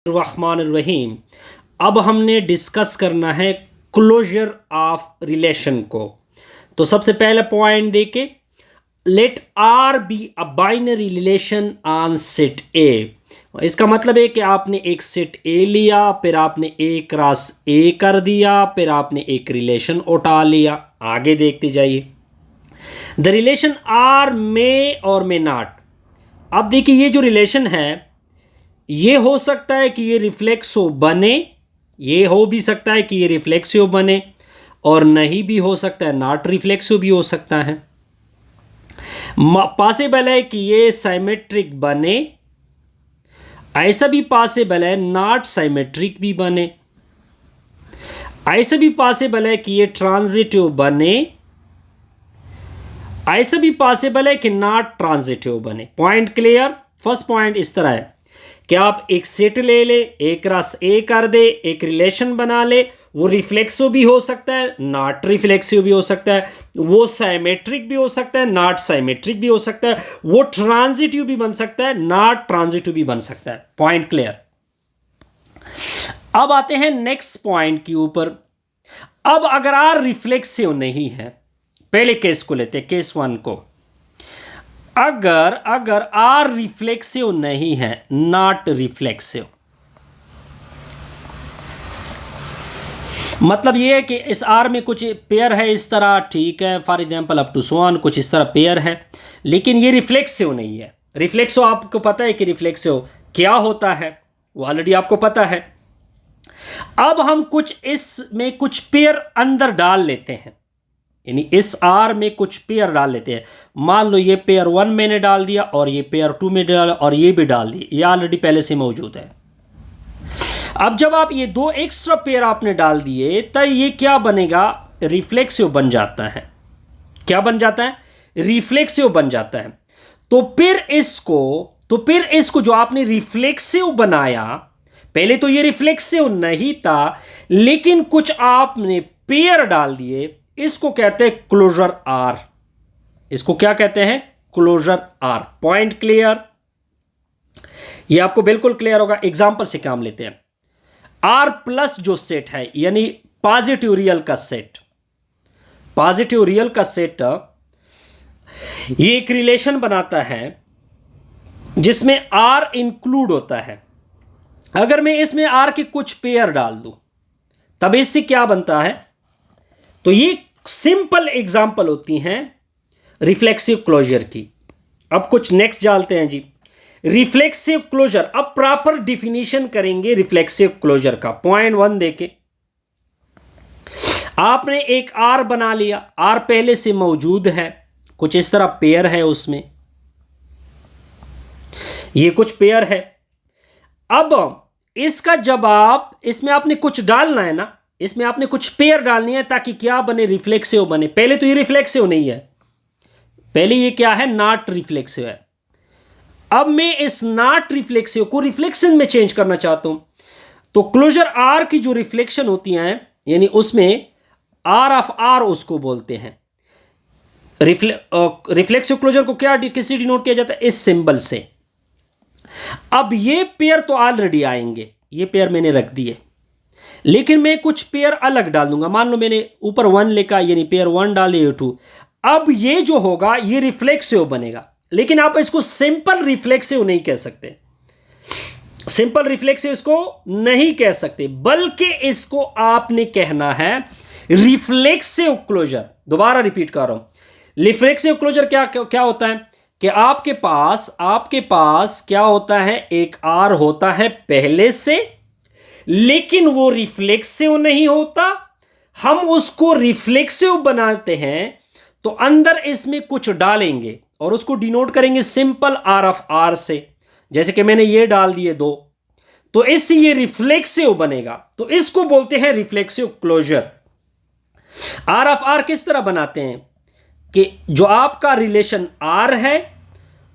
रहमान। अब हमने डिस्कस करना है क्लोजर ऑफ रिलेशन को। तो सबसे पहले पॉइंट देके, let R be a binary relation on set A. इसका मतलब है कि आपने एक सेट ए लिया, फिर आपने ए क्रॉस ए कर दिया, फिर आपने एक रिलेशन उठा लिया। आगे देखते जाइए, द रिलेशन आर मे और मे नॉट। अब देखिए, ये जो रिलेशन है ये हो सकता है कि ये रिफ्लेक्सिव बने, ये हो भी सकता है कि ये रिफ्लेक्सिव बने, और नहीं भी हो सकता है, नॉट रिफ्लेक्सिव भी हो सकता है। पॉसिबल है कि ये साइमेट्रिक बने, ऐसा भी पॉसिबल है नॉट साइमेट्रिक भी बने, ऐसा भी पॉसिबल है कि ये ट्रांजिटिव बने, ऐसा भी पॉसिबल है कि नॉट ट्रांजिटिव बने। Point clear? फर्स्ट पॉइंट इस तरह है कि आप एक सेट ले ले, एक क्रॉस ए कर दे, एक रिलेशन बना ले, वो रिफ्लेक्सिव भी हो सकता है, नॉट रिफ्लेक्सिव भी हो सकता है, वो साइमेट्रिक भी हो सकता है, नॉट साइमेट्रिक भी हो सकता है, वो ट्रांजिटिव भी बन सकता है, नॉट ट्रांजिटिव भी बन सकता है। Point clear? अब आते हैं नेक्स्ट पॉइंट के ऊपर। अब अगर आर रिफ्लेक्सिव नहीं है, पहले केस को लेते हैं, केस वन को। अगर आर रिफ्लेक्सिव नहीं है, नॉट रिफ्लेक्सिव, मतलब ये है कि इस आर में कुछ पेयर है इस तरह, ठीक है, for example up to so on, कुछ इस तरह पेयर है, लेकिन ये रिफ्लेक्सिव नहीं है। रिफ्लेक्सिव आपको पता है कि रिफ्लेक्सिव क्या होता है, वो ऑलरेडी आपको पता है। अब हम कुछ इसमें कुछ पेयर अंदर डाल लेते हैं, यानी इस आर में कुछ पेयर डाल लेते हैं। मान लो ये पेयर 1 मैंने डाल दिया, और ये पेयर 2 में डाल, और ये भी डाल दिया, ये ऑलरेडी पहले से मौजूद है। अब जब आप ये दो एक्स्ट्रा पेयर आपने डाल दिए, तो ये क्या बनेगा? रिफ्लेक्सिव बन जाता है। क्या बन जाता है? रिफ्लेक्सिव बन जाता है। तो फिर इसको जो आपने रिफ्लेक्सिव बनाया, पहले तो ये रिफ्लेक्सिव नहीं था, लेकिन कुछ आपने पेयर डाल दिए, इसको कहते हैं क्लोजर आर। इसको क्या कहते हैं? Closure R. Point clear? ये आपको बिल्कुल क्लियर होगा। एग्जांपल से काम लेते हैं। आर प्लस जो सेट है, यानी पॉजिटिव रियल का सेट, पॉजिटिव रियल का सेट, ये एक रिलेशन बनाता है जिसमें आर इंक्लूड होता है। अगर मैं इसमें आर के कुछ पेयर डाल दूं, तब इससे क्या बनता है? तो ये सिंपल एग्जांपल होती हैं रिफ्लेक्सिव क्लोजर की। अब कुछ नेक्स्ट डालते हैं जी, रिफ्लेक्सिव क्लोजर। अब प्रॉपर डिफिनीशन करेंगे रिफ्लेक्सिव क्लोजर का। पॉइंट 1 देके, आपने एक आर बना लिया, आर पहले से मौजूद है, कुछ इस तरह पेयर है उसमें, ये कुछ पेयर है। अब इसका जब आप इसमें आपने कुछ डालना है ना, इसमें आपने कुछ पेयर डालनी है ताकि क्या बने? रिफ्लेक्सिव बने। पहले तो ये रिफ्लेक्सिव नहीं है, पहले ये क्या है? नॉट रिफ्लेक्सिव है। अब मैं इस नॉट रिफ्लेक्सिव को रिफ्लेक्शन में चेंज करना चाहता हूं, तो क्लोजर आर की जो रिफ्लेक्शन होती हैं, यानी उसमें आर ऑफ आर उसको बोलते हैं। रिफ्लेक्सिव क्लोजर को क्या किसी डिनोट किया जाता है? इस सिंबल से। अब ये पेयर तो ऑलरेडी आएंगे, ये पेयर मैंने रख दिए, लेकिन मैं कुछ पेयर अलग डाल दूंगा। मान लो मैंने ऊपर 1 लिखा, यानी पेयर 1 डाल दिया, 2। अब ये जो होगा ये रिफ्लेक्सिव बनेगा, लेकिन आप इसको सिंपल रिफ्लेक्सिव नहीं कह सकते। सिंपल रिफ्लेक्सिव इसको नहीं कह सकते, बल्कि इसको आपने कहना है रिफ्लेक्सिव क्लोजर। दोबारा रिपीट कर रहा हूं, रिफ्लेक्सिव क्लोजर क्या होता है कि आपके पास क्या होता है? एक आर होता है पहले से, लेकिन वो रिफ्लेक्सिव नहीं होता। हम उसको रिफ्लेक्सिव बनाते हैं, तो अंदर इसमें कुछ डालेंगे और उसको डिनोट करेंगे सिंपल आर ऑफ आर से। जैसे कि मैंने ये डाल दिए 2, तो इससे ये रिफ्लेक्सिव बनेगा, तो इसको बोलते हैं reflexive closure. R of R किस तरह बनाते हैं कि जो आपका रिलेशन आर है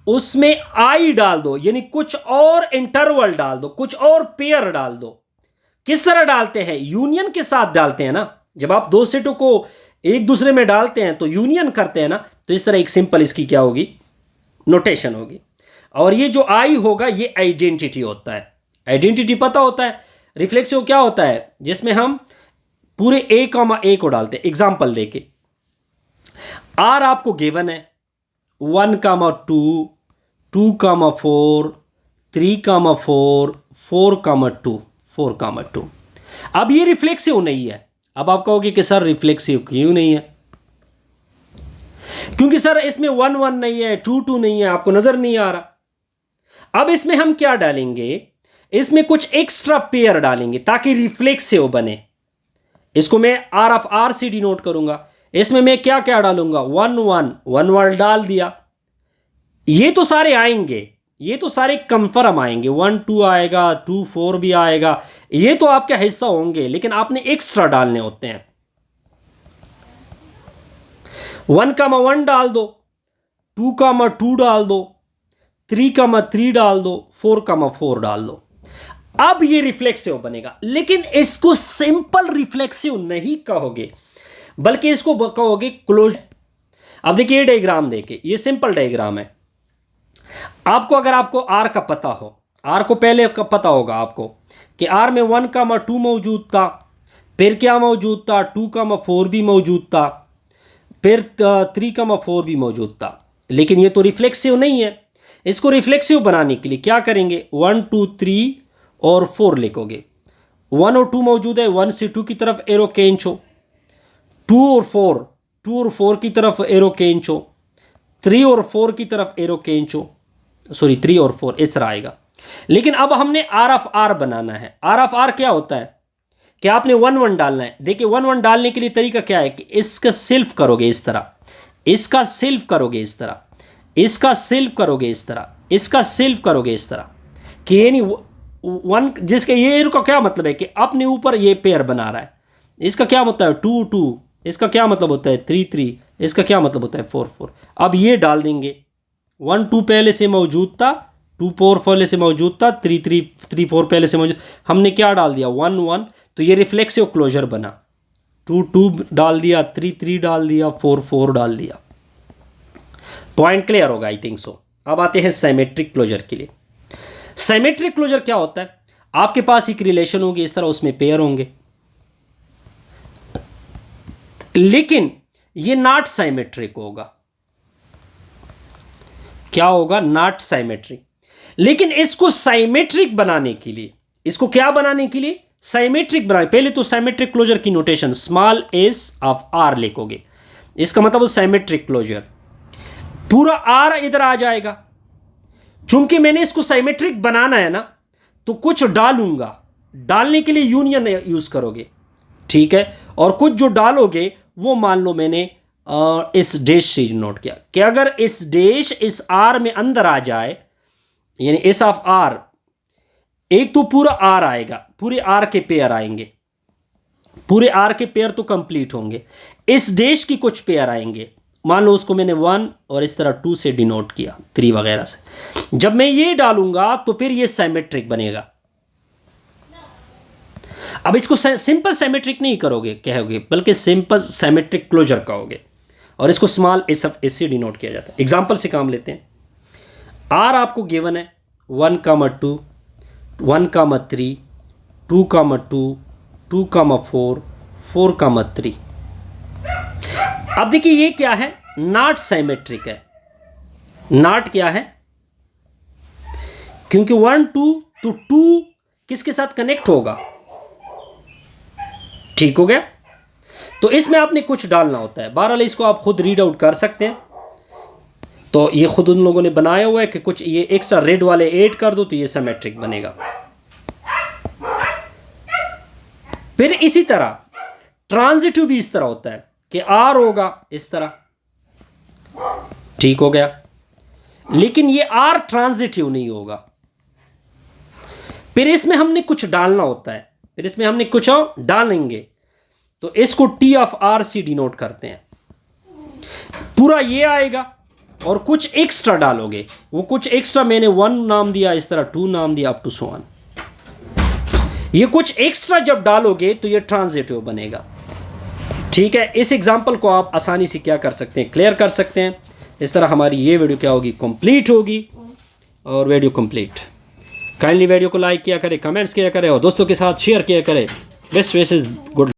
उसमें आई डाल दो, यानी कुछ और इंटरवल डाल दो, कुछ और पेयर डाल दो। किस तरह डालते हैं? यूनियन के साथ डालते हैं ना। जब आप दो सेटों को एक दूसरे में डालते हैं तो यूनियन करते हैं ना, तो इस तरह एक सिंपल इसकी क्या होगी? नोटेशन होगी। और ये जो आई होगा ये आइडेंटिटी होता है। आइडेंटिटी पता होता है। रिफ्लेक्सिव क्या होता है, जिसमें हम पूरे ए कॉमा ए को डालते हैं। एग्जाम्पल देके, आर आपको गिवन है 1 कामा 2, 2 कामा 4, 3 कामा 4, 4 कामा 2, 4 कामा 2। अब ये रिफ्लेक्सिव नहीं है। अब आप कहोगे कि सर रिफ्लेक्सिव क्यों नहीं है? क्योंकि सर इसमें 1 1 नहीं है, 2 2 नहीं है, आपको नजर नहीं आ रहा। अब इसमें हम क्या डालेंगे, इसमें कुछ एक्स्ट्रा पेयर डालेंगे ताकि रिफ्लेक्सिव बने। इसको मैं आर ऑफ आर से डिनोट करूंगा। इसमें मैं क्या क्या डालूंगा, 1 1 1 1 डाल दिया। ये तो सारे आएंगे, ये तो सारे कंफर्म आएंगे, 1 2 आएगा, 2 4 भी आएगा, ये तो आपका हिस्सा होंगे, लेकिन आपने एक्स्ट्रा डालने होते हैं। 1 कामा 1 डाल दो, 2 कामा 2 डाल दो, 3 कामा 3 डाल दो, 4 कामा 4 डाल दो। अब ये रिफ्लेक्सिव बनेगा। लेकिन इसको सिंपल रिफ्लेक्सिव नहीं कहोगे, बल्कि इसको कहोगे क्लोज। अब देखिए ये डायग्राम देखिए, ये सिंपल डायग्राम है। आपको अगर आपको आर का पता हो, आर को पहले का पता होगा आपको कि आर में 1 कामा 2 मौजूद था, फिर क्या मौजूद था, 2 कामा 4 भी मौजूद था, फिर 3 कामा 4 भी मौजूद था। लेकिन ये तो रिफ्लेक्सिव नहीं है। इसको रिफ्लेक्सिव बनाने के लिए क्या करेंगे, 1 2 3 और 4 लिखोगे। 1 और 2 मौजूद है, 1 से 2 की तरफ एरो खींचो, 2 और 4 की तरफ एरो खींचो, 3 और 4 की तरफ एरो खींचो, सॉरी 3 और 4 इस तरह आएगा। लेकिन अब हमने आर ऑफ आर बनाना है। आर ऑफ आर क्या होता है कि आपने 1 1 डालना है। देखिए 1 1 डालने के लिए तरीका क्या है कि इसका सिल्फ करोगे इस तरह, इसका सिल्फ करोगे इस तरह, इसका सिल्फ करोगे इस तरह, इसका सिल्फ करोगे इस तरह, कि यानी 1 जिसके ये एरो का क्या मतलब है कि अपने ऊपर ये पेयर बना रहा है। इसका क्या मतलब है 2 2, इसका क्या मतलब होता है 3 3, इसका क्या मतलब होता है 4 4। अब ये डाल देंगे, 1 2 पहले से मौजूद था, 2 4 पहले से मौजूद था, 3 4 पहले से मौजूद, हमने क्या डाल दिया 1 1, तो ये रिफ्लेक्सिव क्लोजर बना। 2 2 डाल दिया, 3 3 डाल दिया, 4 4 डाल दिया। पॉइंट क्लियर होगा, आई थिंक सो। अब आते हैं साइमेट्रिक क्लोजर के लिए। साइमेट्रिक क्लोजर क्या होता है, आपके पास एक रिलेशन होगी इस तरह, उसमें पेयर होंगे, लेकिन ये नॉट साइमेट्रिक होगा। क्या होगा, नॉट साइमेट्रिक। लेकिन इसको साइमेट्रिक बनाने के लिए, इसको क्या बनाने के लिए, साइमेट्रिक बनाने, पहले तो साइमेट्रिक क्लोजर की notation small s of R लिखोगे। इसका मतलब साइमेट्रिक क्लोजर, पूरा आर इधर आ जाएगा। चूंकि मैंने इसको साइमेट्रिक बनाना है ना, तो कुछ डालूंगा, डालने के लिए यूनियन यूज करोगे, ठीक है। और कुछ जो डालोगे वो मान लो मैंने इस डैश से नोट किया कि अगर इस डैश इस आर में अंदर आ जाए, यानी एस ऑफ आर, एक तो पूरा आर आएगा, पूरे आर के पेयर आएंगे, पूरे आर के पेयर तो कंप्लीट होंगे। इस डैश की कुछ पेयर आएंगे, मान लो उसको मैंने 1 और इस तरह 2 से डिनोट किया, 3 वगैरह से। जब मैं ये डालूंगा तो फिर ये साइमेट्रिक बनेगा। अब इसको सिंपल साइमेट्रिक नहीं करोगे कहोगे, बल्कि सिंपल साइमेट्रिक क्लोजर कहोगे, और इसको स्मॉल एस से डिनोट किया जाता है। एग्जांपल से काम लेते हैं। आर आपको गिवन है 1 कामा 2, 1 कामा 3, 2 कामा 2, 2 कामा 4, 4 कामा 3। अब देखिए ये क्या है, नॉट साइमेट्रिक है। नॉट क्या है, क्योंकि 1 2 तो 2 किसके साथ कनेक्ट होगा, ठीक हो गया। तो इसमें आपने कुछ डालना होता है। बहरहाल इसको आप खुद रीड आउट कर सकते हैं। तो ये खुद उन लोगों ने बनाया हुआ है कि कुछ ये एक्स्ट्रा रेड वाले ऐड कर दो तो ये सिमेट्रिक बनेगा। फिर इसी तरह ट्रांजिटिव भी इस तरह होता है कि आर होगा इस तरह, ठीक हो गया। लेकिन ये आर ट्रांजिटिव नहीं होगा। फिर इसमें हमने कुछ डालना होता है, फिर इसमें हमने कुछ डालेंगे, तो इसको टी ऑफ आर से डिनोट करते हैं। पूरा ये आएगा और कुछ एक्स्ट्रा डालोगे, वो कुछ एक्स्ट्रा मैंने 1 नाम दिया, इस तरह 2 नाम दिया, अप टू सो ऑन। ये कुछ एक्स्ट्रा जब डालोगे तो ये ट्रांजिटिव बनेगा, ठीक है। इस एग्जांपल को आप आसानी से क्या कर सकते हैं, क्लियर कर सकते हैं। इस तरह हमारी ये वीडियो क्या होगी, कंप्लीट होगी। और वीडियो कंप्लीट। काइंडली वीडियो को लाइक किया करें, कमेंट्स किया करें और दोस्तों के साथ शेयर किया करें। Best wishes, good